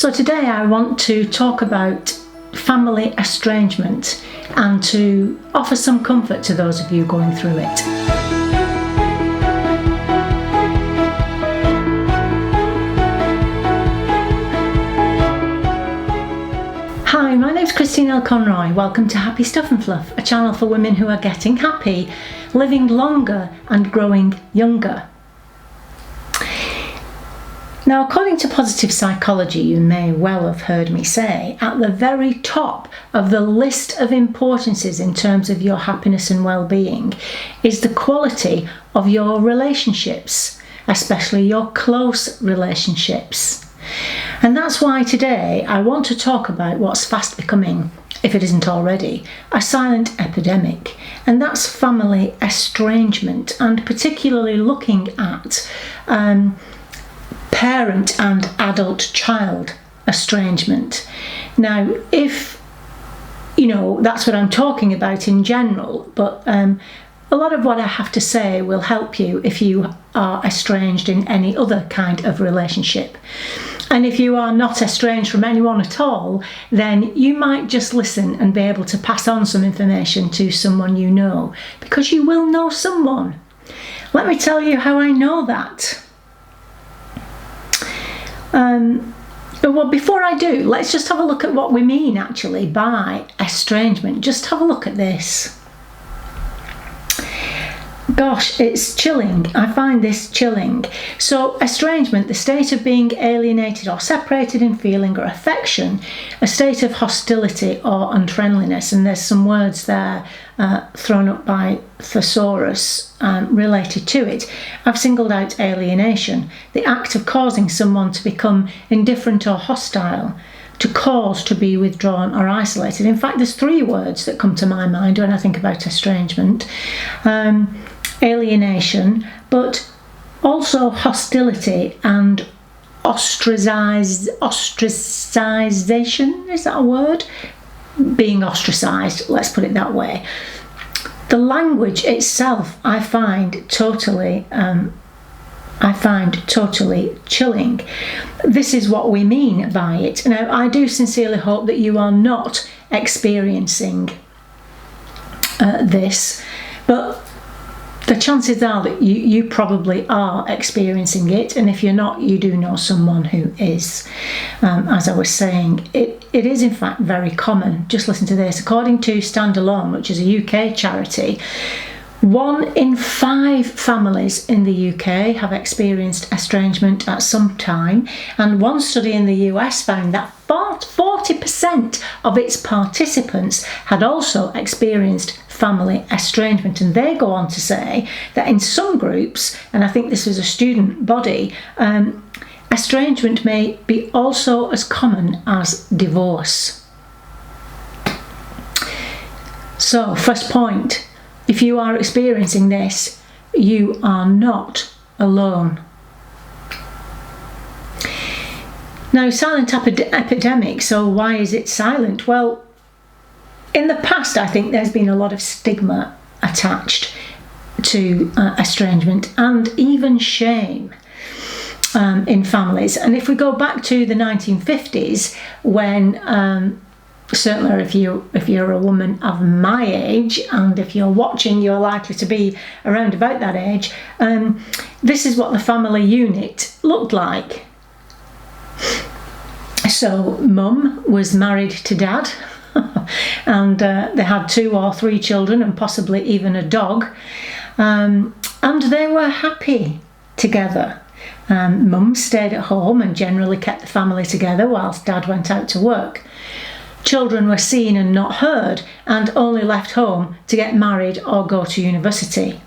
So today I want to talk about family estrangement and to offer some comfort to those of you going through it. Hi, my name's Conroy. Welcome to Happy Stuff and Fluff, a channel for women who are getting happy, living longer and growing younger. Now, according to positive psychology, you may well have heard me say, at the very top of the list of importances in terms of your happiness and well-being is the quality of your relationships, especially your close relationships. And that's why today I want to talk about what's fast becoming, if it isn't already, a silent epidemic, and that's family estrangement, and particularly looking at parent and adult-child estrangement. Now, if you know, that's what I'm talking about in general, but a lot of what I have to say will help you if you are estranged in any other kind of relationship. And if you are not estranged from anyone at all, then you might just listen and be able to pass on some information to someone you know, because you will know someone. Let me tell you how I know that. Well, before I do, let's just have a look at what we mean actually by estrangement. Just have a look at this. Gosh, it's chilling. I find this chilling. So, estrangement, the state of being alienated or separated in feeling or affection, a state of hostility or unfriendliness. And there's some words there thrown up by thesaurus related to it. I've singled out alienation, the act of causing someone to become indifferent or hostile, to cause to be withdrawn or isolated. In fact, there's three words that come to my mind when I think about estrangement. Alienation, but also hostility and ostracization, is that a word? Being ostracized, let's put it that way. The language itself I find totally chilling. This is what we mean by it. Now, I do sincerely hope that you are not experiencing this, but the chances are that you probably are experiencing it, and if you're not, you do know someone who is. As I was saying, it is in fact very common. Just listen to this. According to Stand Alone, which is a UK charity, 1 in 5 families in the UK have experienced estrangement at some time, and one study in the US found that 40% of its participants had also experienced family estrangement. And they go on to say that in some groups, and I think this was a student body, estrangement may be also as common as divorce. So, first point, if you are experiencing this, you are not alone. Now, silent epidemic, so why is it silent? Well, in the past, I think there's been a lot of stigma attached to estrangement and even shame in families. And if we go back to the 1950s, when certainly if you're a woman of my age, and if you're watching, you're likely to be around about that age, this is what the family unit looked like. So mum was married to dad, and they had 2 or 3 children and possibly even a dog, and they were happy together. Mum stayed at home and generally kept the family together whilst dad went out to work. Children were seen and not heard, and only left home to get married or go to university.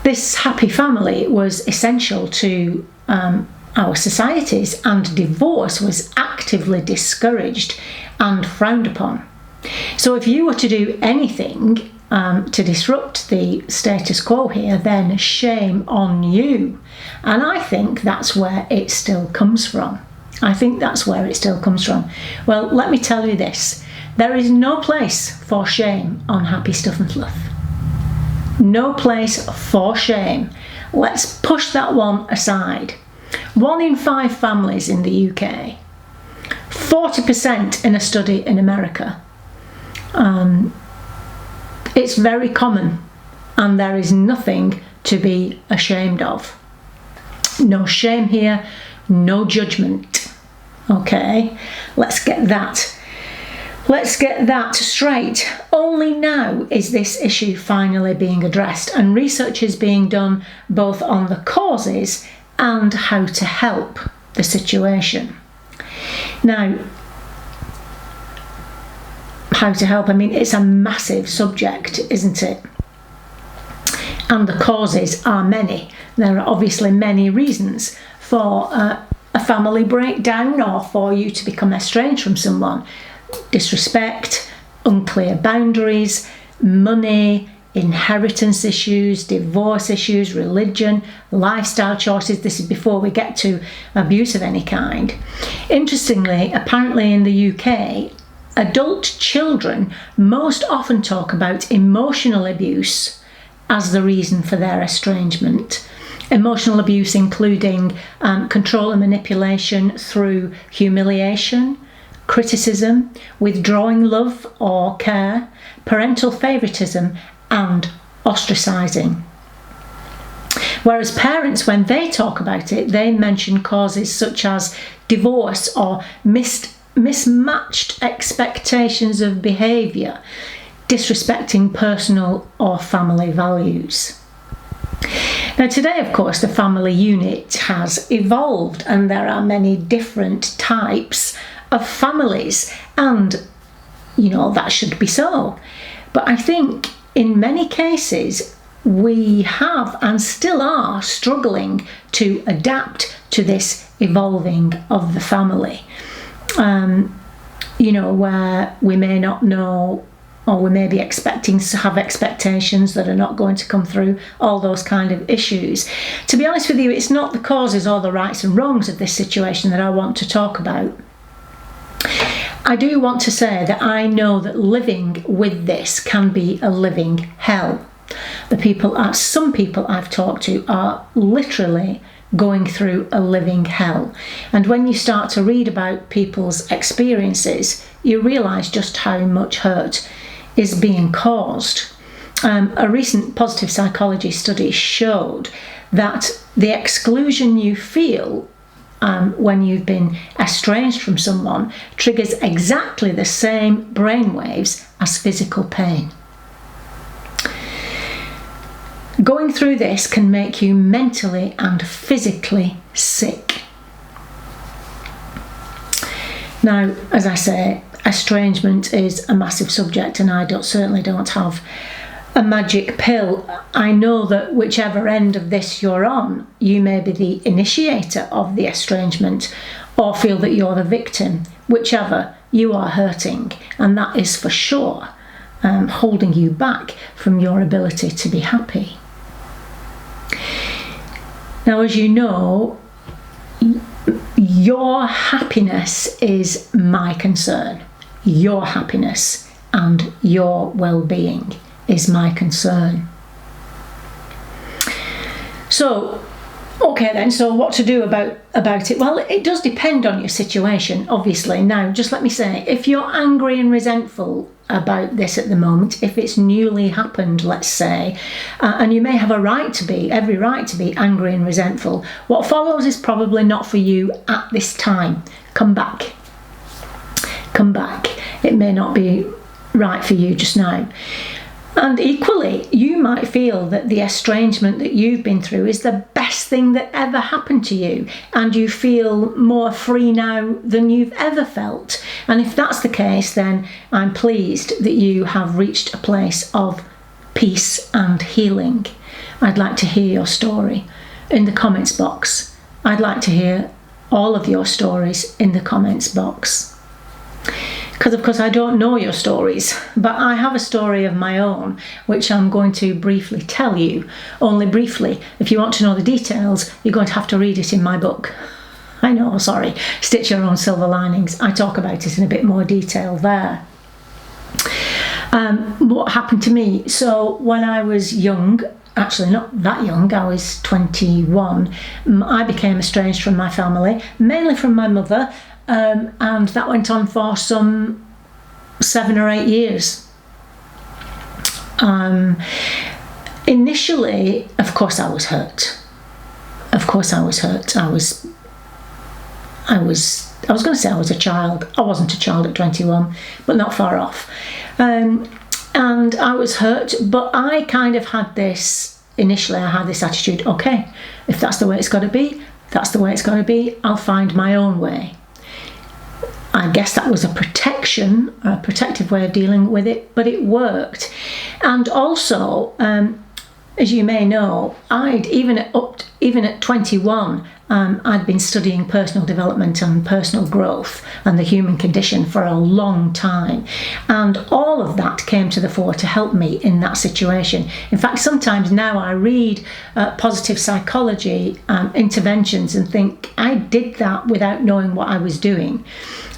This happy family was essential to our societies, and divorce was actively discouraged and frowned upon. So if you were to do anything to disrupt the status quo here, then shame on you. And I think that's where it still comes from. Well, let me tell you this. There is no place for shame on Happy Stuff and Fluff. No place for shame. Let's push that one aside. 1 in 5 families in the UK 40% in a study in America. It's very common, and there is nothing to be ashamed of. No shame here, no judgment. Okay, let's get that straight. Only now is this issue finally being addressed, and research is being done both on the causes and how to help the situation. Now, how to help, I mean, it's a massive subject, isn't it? And the causes are many. There are obviously many reasons for a family breakdown, or for you to become estranged from someone. Disrespect, unclear boundaries, money, inheritance issues, divorce issues, religion, lifestyle choices. This is before we get to abuse of any kind. Interestingly, apparently in the UK, adult children most often talk about emotional abuse as the reason for their estrangement. Emotional abuse including control and manipulation through humiliation, criticism, withdrawing love or care, parental favoritism, and ostracising. Whereas parents, when they talk about it, they mention causes such as divorce or mismatched expectations of behaviour, disrespecting personal or family values. Now today, of course, the family unit has evolved, and there are many different types of families, and you know that should be so. But I think in many cases we have and still are struggling to adapt to this evolving of the family. You know, where we may not know, or we may be expecting to have expectations that are not going to come through, all those kind of issues. To be honest with you, it's not the causes or the rights and wrongs of this situation that I want to talk about. I do want to say that I know that living with this can be a living hell. Some people I've talked to are literally going through a living hell. And when you start to read about people's experiences, you realise just how much hurt is being caused. A recent positive psychology study showed that the exclusion you feel when you've been estranged from someone triggers exactly the same brainwaves as physical pain. Going through this can make you mentally and physically sick. Now, as I say, estrangement is a massive subject, and I certainly don't have a magic pill. I know that whichever end of this you're on, you may be the initiator of the estrangement or feel that you're the victim. Whichever, you are hurting, and that is for sure holding you back from your ability to be happy. Now, as you know, your happiness is my concern. Your happiness and your well-being is my concern. So, okay then, so what to do about it? Well, it does depend on your situation, obviously. Now, just let me say, if you're angry and resentful about this at the moment, if it's newly happened, let's say, and you may have every right to be angry and resentful, what follows is probably not for you at this time. Come back. It may not be right for you just now. And equally, you might feel that the estrangement that you've been through is the best thing that ever happened to you, and you feel more free now than you've ever felt. And if that's the case, then I'm pleased that you have reached a place of peace and healing. I'd like to hear your story in the comments box. I'd like to hear all of your stories in the comments box. Because of course I don't know your stories, but I have a story of my own which I'm going to briefly tell you. Only briefly. If you want to know the details, you're going to have to read it in my book. I know, sorry. Stitch Your Own Silver Linings. I talk about it in a bit more detail there. What happened to me? So when I was young, actually not that young, I was 21, I became estranged from my family, mainly from my mother. and that went on for some 7 or 8 years. Initially, of course, I was hurt. Of course, I was hurt. I was going to say I was a child. I wasn't a child at 21, but not far off. And I was hurt, but I kind of had this, initially I had this attitude, okay, if that's the way it's got to be, that's the way it's got to be, I'll find my own way. I guess that was a protective way of dealing with it, but it worked. And also, as you may know, even at 21, I'd been studying personal development and personal growth and the human condition for a long time. And all of that came to the fore to help me in that situation. In fact, sometimes now I read positive psychology interventions and think I did that without knowing what I was doing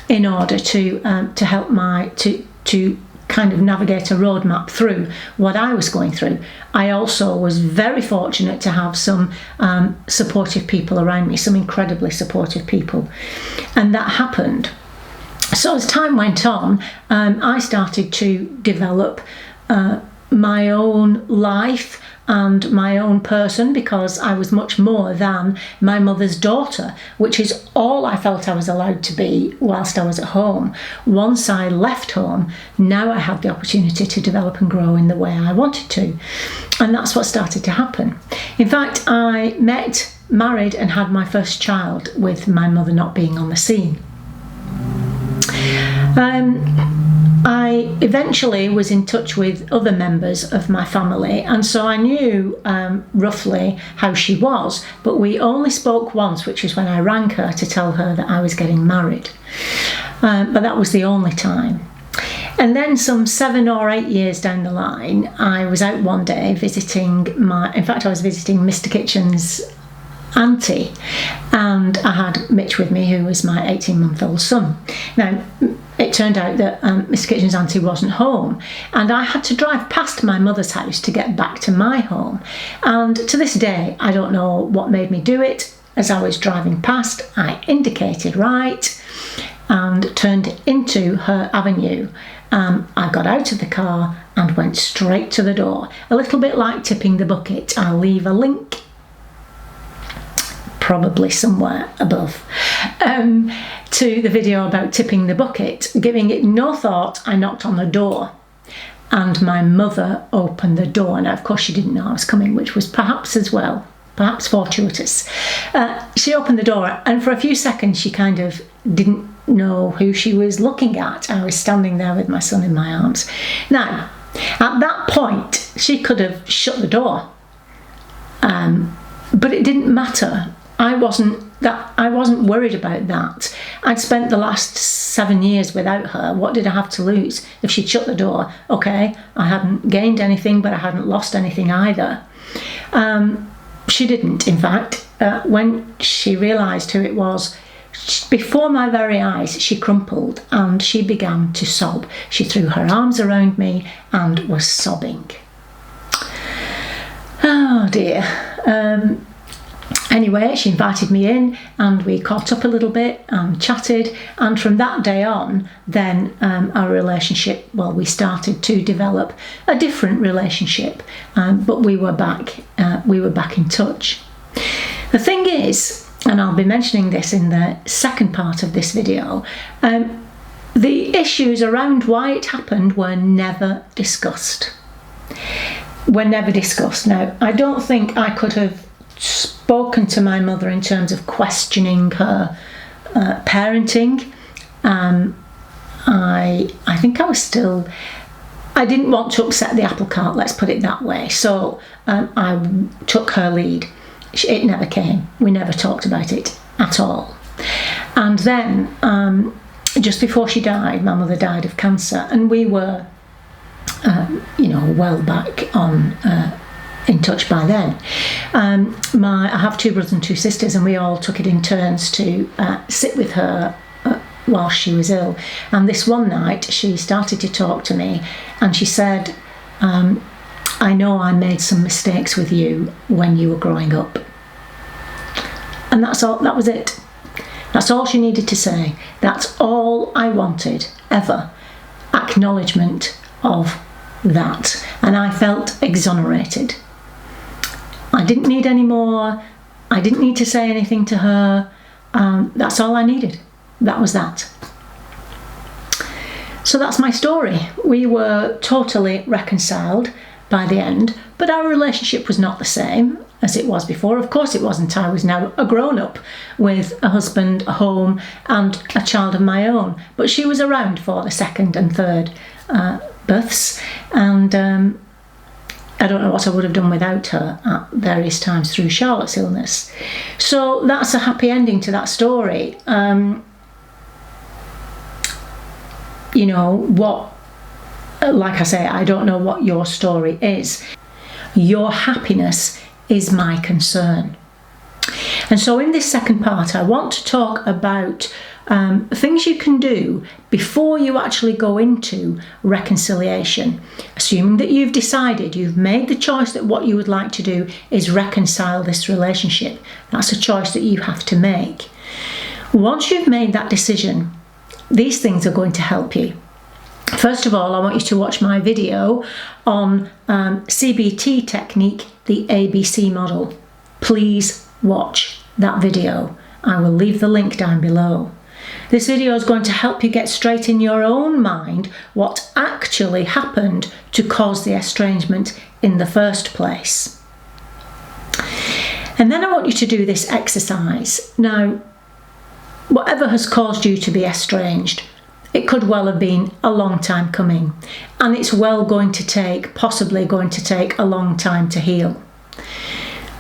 in order to help to kind of navigate a roadmap through what I was going through. I also was very fortunate to have some supportive people around me, some incredibly supportive people, and that happened. So as time went on, I started to develop my own life and my own person, because I was much more than my mother's daughter, which is all I felt I was allowed to be whilst I was at home. Once I left home, now I had the opportunity to develop and grow in the way I wanted to. And that's what started to happen. In fact, I met, married and had my first child with my mother not being on the scene. I eventually was in touch with other members of my family, and so I knew roughly how she was, but we only spoke once, which was when I rang her to tell her that I was getting married. But that was the only time. And then some 7 or 8 years down the line, I was out one day visiting I was visiting Mr. Kitchen's auntie, and I had Mitch with me, who was my 18-month-old son. Now, it turned out that Mr. Kitchen's auntie wasn't home, and I had to drive past my mother's house to get back to my home. And to this day, I don't know what made me do it. As I was driving past, I indicated right and turned into her avenue. I got out of the car and went straight to the door. A little bit like tipping the bucket. I'll leave a link probably somewhere above, to the video about tipping the bucket. Giving it no thought, I knocked on the door, and my mother opened the door. Now, of course, she didn't know I was coming, which was perhaps fortuitous. She opened the door, and for a few seconds she kind of didn't know who she was looking at. I was standing there with my son in my arms. Now, at that point, she could have shut the door, but it didn't matter. I wasn't worried about that. I'd spent the last 7 years without her. What did I have to lose? If she'd shut the door, okay, I hadn't gained anything, but I hadn't lost anything either. She didn't, in fact. When she realised who it was, before my very eyes, she crumpled and she began to sob. She threw her arms around me and was sobbing. Oh dear. Anyway, she invited me in and we caught up a little bit and chatted, and from that day on, then our relationship, we started to develop a different relationship, but we were back in touch. The thing is, and I'll be mentioning this in the second part of this video, the issues around why it happened were never discussed. Now, I don't think I could have spoken to my mother in terms of questioning her parenting. I think I didn't want to upset the apple cart, let's put it that way. So I took her lead. It never came. We never talked about it at all. And then just before she died, my mother died of cancer, and we were well back on in touch by then. I have 2 brothers and 2 sisters, and we all took it in turns to sit with her while she was ill. And this one night she started to talk to me, and she said, I know I made some mistakes with you when you were growing up. And that's all. That was it. That's all she needed to say. That's all I wanted, ever. Acknowledgement of that. And I felt exonerated. I didn't need any more. I didn't need to say anything to her. That's all I needed. That was that. So that's my story. We were totally reconciled by the end, but our relationship was not the same as it was before. Of course it wasn't. I was now a grown-up with a husband, a home, and a child of my own. But she was around for the second and third births, and I don't know what I would have done without her at various times through Charlotte's illness. So that's a happy ending to that story. You know, what, like I say, I don't know what your story is. Your happiness is my concern. And so in this second part, I want to talk about things you can do before you actually go into reconciliation. Assuming that you've decided, you've made the choice that what you would like to do is reconcile this relationship. That's a choice that you have to make. Once you've made that decision, these things are going to help you. First of all, I want you to watch my video on CBT technique, the ABC model. Please watch that video. I will leave the link down below. This video is going to help you get straight in your own mind what actually happened to cause the estrangement in the first place. And then I want you to do this exercise. Now, whatever has caused you to be estranged, it could well have been a long time coming, and it's possibly going to take a long time to heal.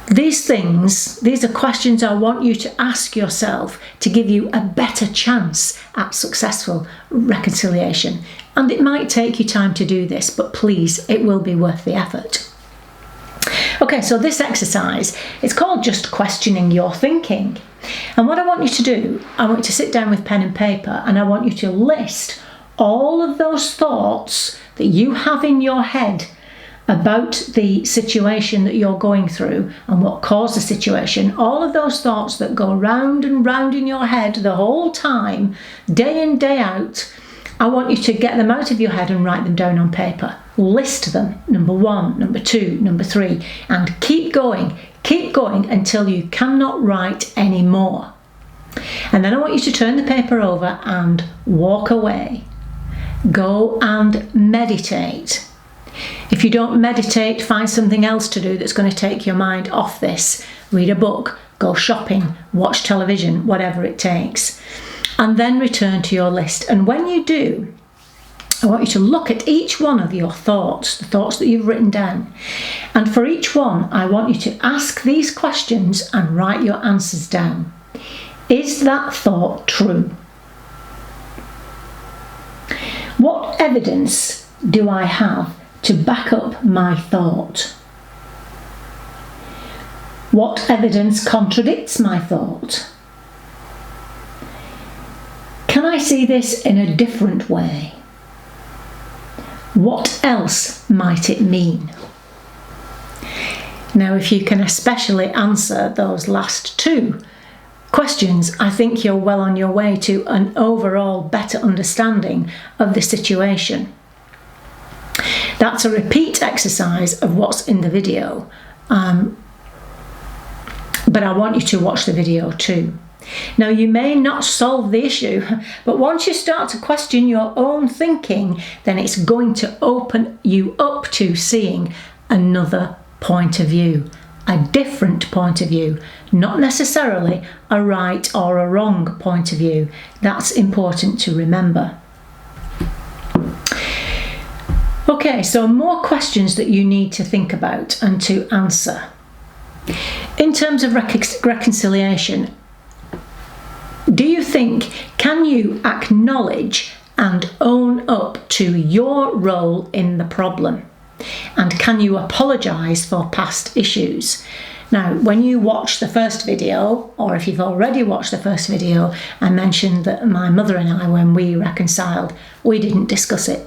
These are questions I want you to ask yourself to give you a better chance at successful reconciliation. And it might take you time to do this, but please, it will be worth the effort. Okay, so this exercise, it's called just questioning your thinking. And what I want you to do, I want you to sit down with pen and paper, and I want you to list all of those thoughts that you have in your head about the situation that you're going through and what caused the situation. All of those thoughts that go round and round in your head the whole time, day in, day out, I want you to get them out of your head and write them down on paper. List them, number 1, number 2, number 3, and keep going until you cannot write any more. And then I want you to turn the paper over and walk away. Go and meditate. If you don't meditate, find something else to do that's going to take your mind off this. Read a book, go shopping, watch television, whatever it takes. And then return to your list. And when you do, I want you to look at each one of your thoughts, the thoughts that you've written down. And for each one, I want you to ask these questions and write your answers down. Is that thought true? What evidence do I have to back up my thought? What evidence contradicts my thought? Can I see this in a different way? What else might it mean? Now, if you can especially answer those last 2 questions, I think you're well on your way to an overall better understanding of the situation. That's a repeat exercise of what's in the video, but I want you to watch the video too. Now, you may not solve the issue, but once you start to question your own thinking, then it's going to open you up to seeing another point of view, a different point of view, not necessarily a right or a wrong point of view. That's important to remember. Okay, so more questions that you need to think about and to answer. In terms of reconciliation, do you think, can you acknowledge and own up to your role in the problem? And can you apologise for past issues? Now, when you watch the first video, or if you've already watched the first video, I mentioned that my mother and I, when we reconciled, we didn't discuss it.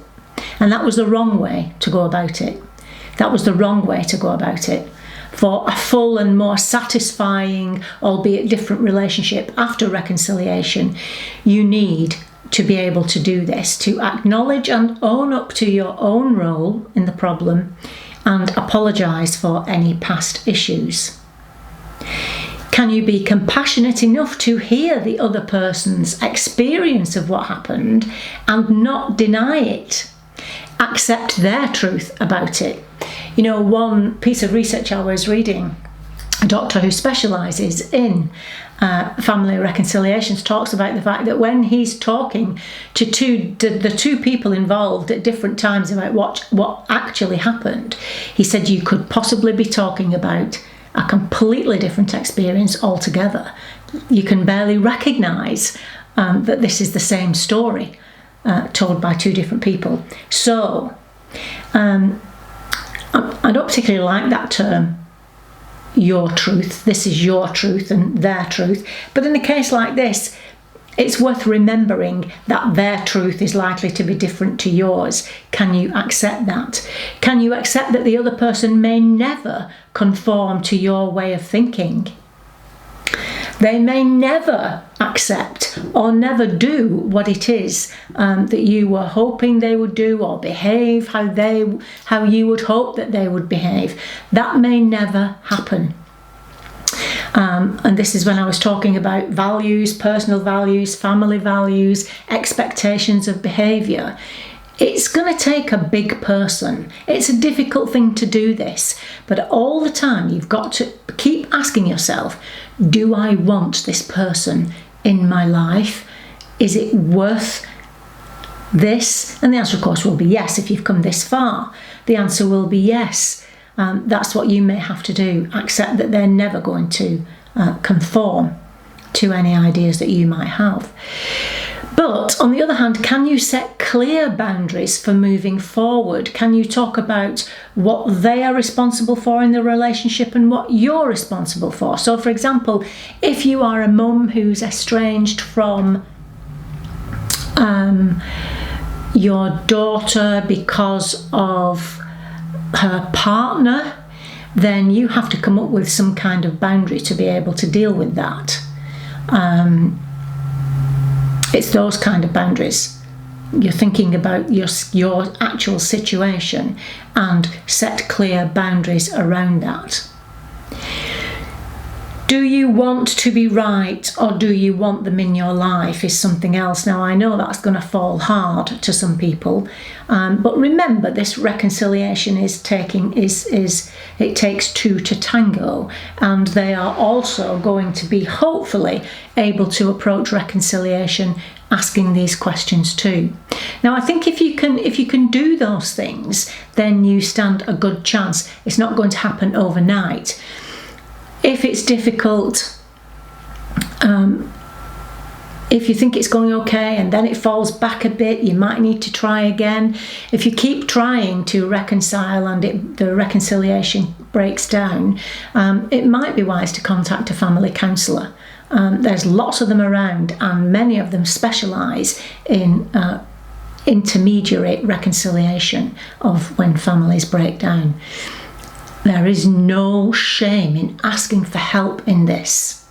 And that was the wrong way to go about it. That was the wrong way to go about it. for a full and more satisfying, albeit different relationship after reconciliation, you need to be able to do this, to acknowledge and own up to your own role in the problem and apologise for any past issues. Can you be compassionate enough to hear the other person's experience of what happened and not deny it? Accept their truth about it. You know, one piece of research I was reading, a doctor who specialises in family reconciliations talks about the fact that when he's talking to the two people involved at different times about what actually happened, he said you could possibly be talking about a completely different experience altogether. You can barely recognise that this is the same story told by two different people. So I don't particularly like that term, your truth. This is your truth and their truth. But in a case like this, it's worth remembering that their truth is likely to be different to yours. Can you accept that? Can you accept that the other person may never conform to your way of thinking? They may never accept or never do what it is that you were hoping they would do, or behave how you would hope that they would behave. That may never happen. And this is when I was talking about values, personal values, family values, expectations of behaviour. It's going to take a big person. It's a difficult thing to do this, but all the time you've got to keep asking yourself, do I want this person in my life? Is it worth this? And the answer, of course, will be yes. If you've come this far, the answer will be yes. That's what you may have to do. Accept that they're never going to conform to any ideas that you might have. But on the other hand, can you set clear boundaries for moving forward? Can you talk about what they are responsible for in the relationship and what you're responsible for? So, for example, if you are a mum who's estranged from your daughter because of her partner, then you have to come up with some kind of boundary to be able to deal with that. It's those kind of boundaries. You're thinking about your actual situation and set clear boundaries around that. Do you want to be right, or do you want them in your life is something else. Now, I know that's going to fall hard to some people, but remember, this reconciliation it takes two to tango, and they are also going to be hopefully able to approach reconciliation asking these questions too. Now, I think if you can do those things, then you stand a good chance. It's not going to happen overnight. If it's difficult, if you think it's going okay and then it falls back a bit, you might need to try again. If you keep trying to reconcile and the reconciliation breaks down, it might be wise to contact a family counsellor. There's lots of them around, and many of them specialise in intermediary reconciliation of when families break down. There is no shame in asking for help in this.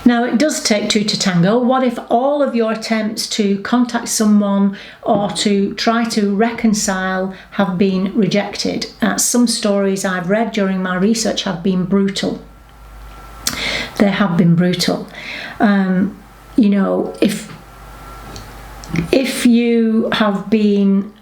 Now, it does take two to tango. What if all of your attempts to contact someone or to try to reconcile have been rejected? Some stories I've read during my research have been brutal. They have been brutal. If you have been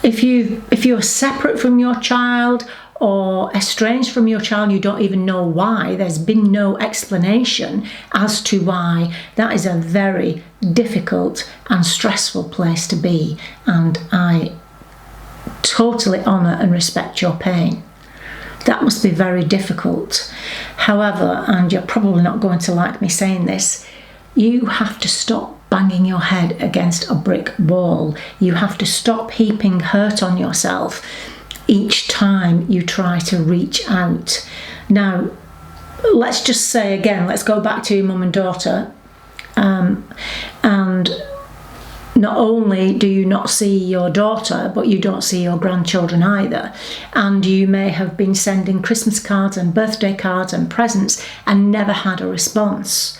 if you're separate from your child or estranged from your child, you don't even know why, there's been no explanation as to why, that is a very difficult and stressful place to be, and I totally honour and respect your pain. That must be very difficult. However, and you're probably not going to like me saying this, you have to stop banging your head against a brick wall. You have to stop heaping hurt on yourself each time you try to reach out. Now, let's just say again, let's go back to your mum and daughter, and not only do you not see your daughter, but you don't see your grandchildren either. And you may have been sending Christmas cards and birthday cards and presents and never had a response.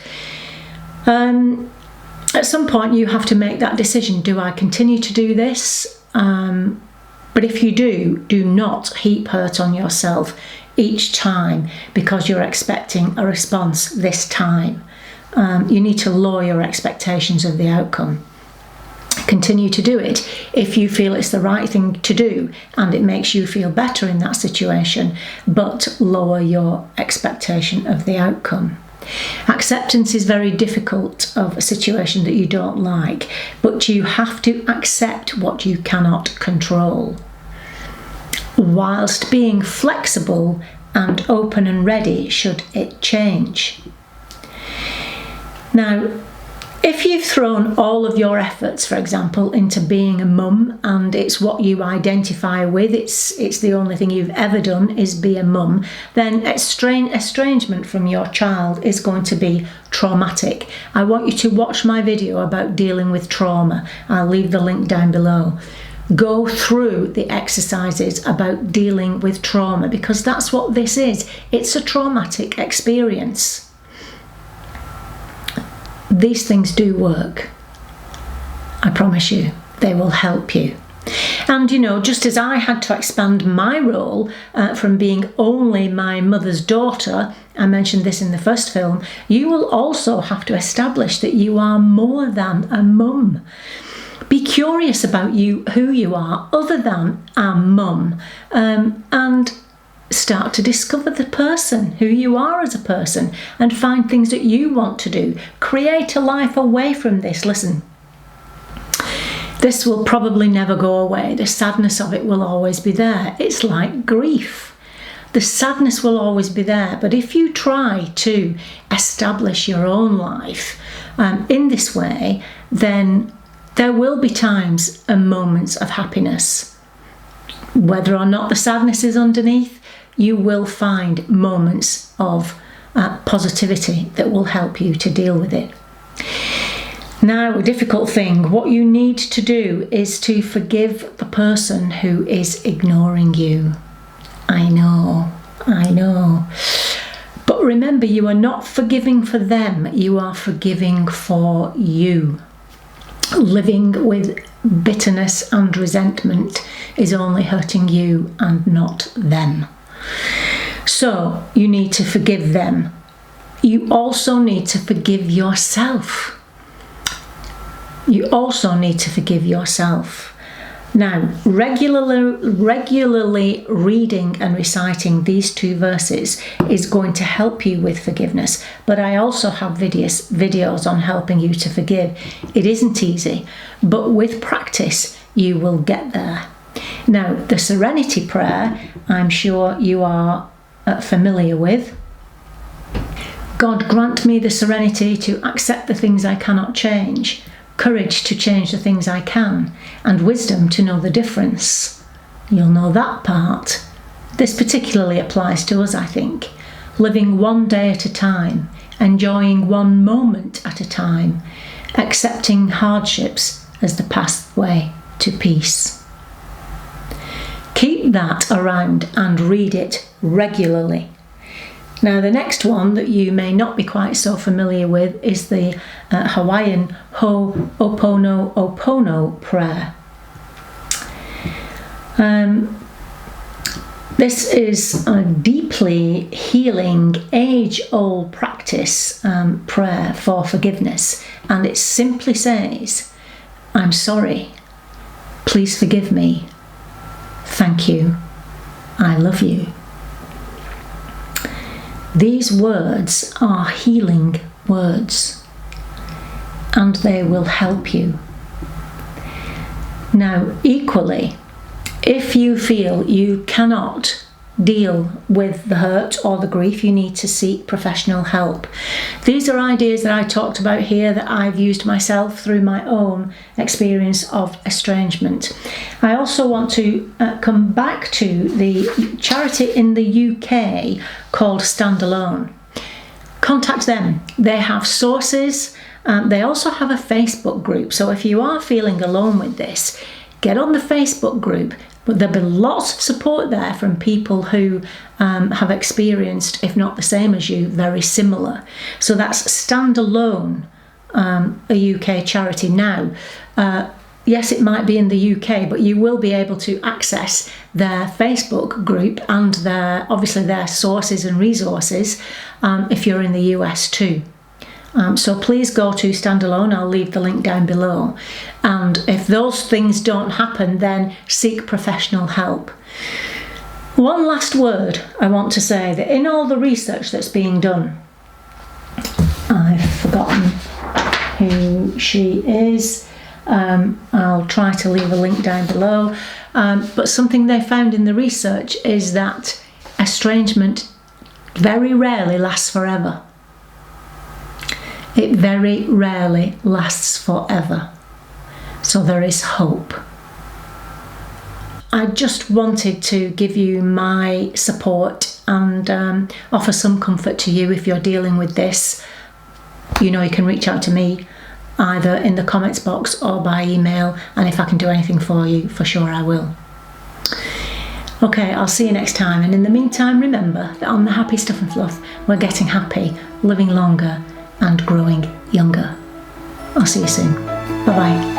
At some point you have to make that decision. Do I continue to do this? But if you do not heap hurt on yourself each time because you're expecting a response this time. You need to lower your expectations of the outcome. Continue to do it if you feel it's the right thing to do and it makes you feel better in that situation, but lower your expectation of the outcome. Acceptance is very difficult of a situation that you don't like, but you have to accept what you cannot control, whilst being flexible and open and ready should it change. Now, if you've thrown all of your efforts, for example, into being a mum, and it's what you identify with, it's the only thing you've ever done is be a mum, then estrangement from your child is going to be traumatic. I want you to watch my video about dealing with trauma. I'll leave the link down below. Go through the exercises about dealing with trauma, because that's what this is. It's a traumatic experience. These things do work. I promise you, they will help you. And you know, just as I had to expand my role from being only my mother's daughter, I mentioned this in the first film, you will also have to establish that you are more than a mum. Be curious about who you are other than a mum, and start to discover the person, who you are as a person, and find things that you want to do. Create a life away from this. Listen, this will probably never go away. The sadness of it will always be there. It's like grief. The sadness will always be there. But if you try to establish your own life in this way, then there will be times and moments of happiness. Whether or not the sadness is underneath, you will find moments of positivity that will help you to deal with it. Now, a difficult thing, what you need to do is to forgive the person who is ignoring you. I know. But remember, you are not forgiving for them, you are forgiving for you. Living with bitterness and resentment is only hurting you and not them. So you need to forgive them. You also need to forgive yourself. You also need to forgive yourself. Now, regularly reading and reciting these two verses is going to help you with forgiveness, but I also have videos on helping you to forgive. It isn't easy, but with practice you will get there. Now, the Serenity Prayer, I'm sure you are familiar with. God, grant me the serenity to accept the things I cannot change, courage to change the things I can, and wisdom to know the difference. You'll know that part. This particularly applies to us, I think. Living one day at a time, enjoying one moment at a time, accepting hardships as the pathway to peace. Keep that around and read it regularly. Now, the next one that you may not be quite so familiar with is the Hawaiian Ho'oponopono prayer. This is a deeply healing, age-old practice prayer for forgiveness, and it simply says, I'm sorry, please forgive me, thank you, I love you. These words are healing words, and they will help you. Now, equally, if you feel you cannot deal with the hurt or the grief, you need to seek professional help. These are ideas that I talked about here that I've used myself through my own experience of estrangement. I also want to come back to the charity in the UK called Stand Alone. Contact them. They have sources They also have a Facebook group, so if you are feeling alone with this, get on the Facebook group. But there'll be lots of support there from people who have experienced, if not the same as you, very similar. So that's Stand Alone, a UK charity now. Yes, it might be in the UK, but you will be able to access their Facebook group and obviously their sources and resources if you're in the US too. So please go to Stand Alone. I'll leave the link down below. And if those things don't happen, then seek professional help. One last word I want to say, that in all the research that's being done, I've forgotten who she is. I'll try to leave a link down below. But something they found in the research is that estrangement very rarely lasts forever. It very rarely lasts forever. So there is hope. I just wanted to give you my support and offer some comfort to you if you're dealing with this. You know, you can reach out to me either in the comments box or by email, and if I can do anything for you, for sure I will. Okay, I'll see you next time, and in the meantime, remember that on the Happy Stuff and Fluff, we're getting happy, living longer and growing younger. I'll see you soon. Bye bye.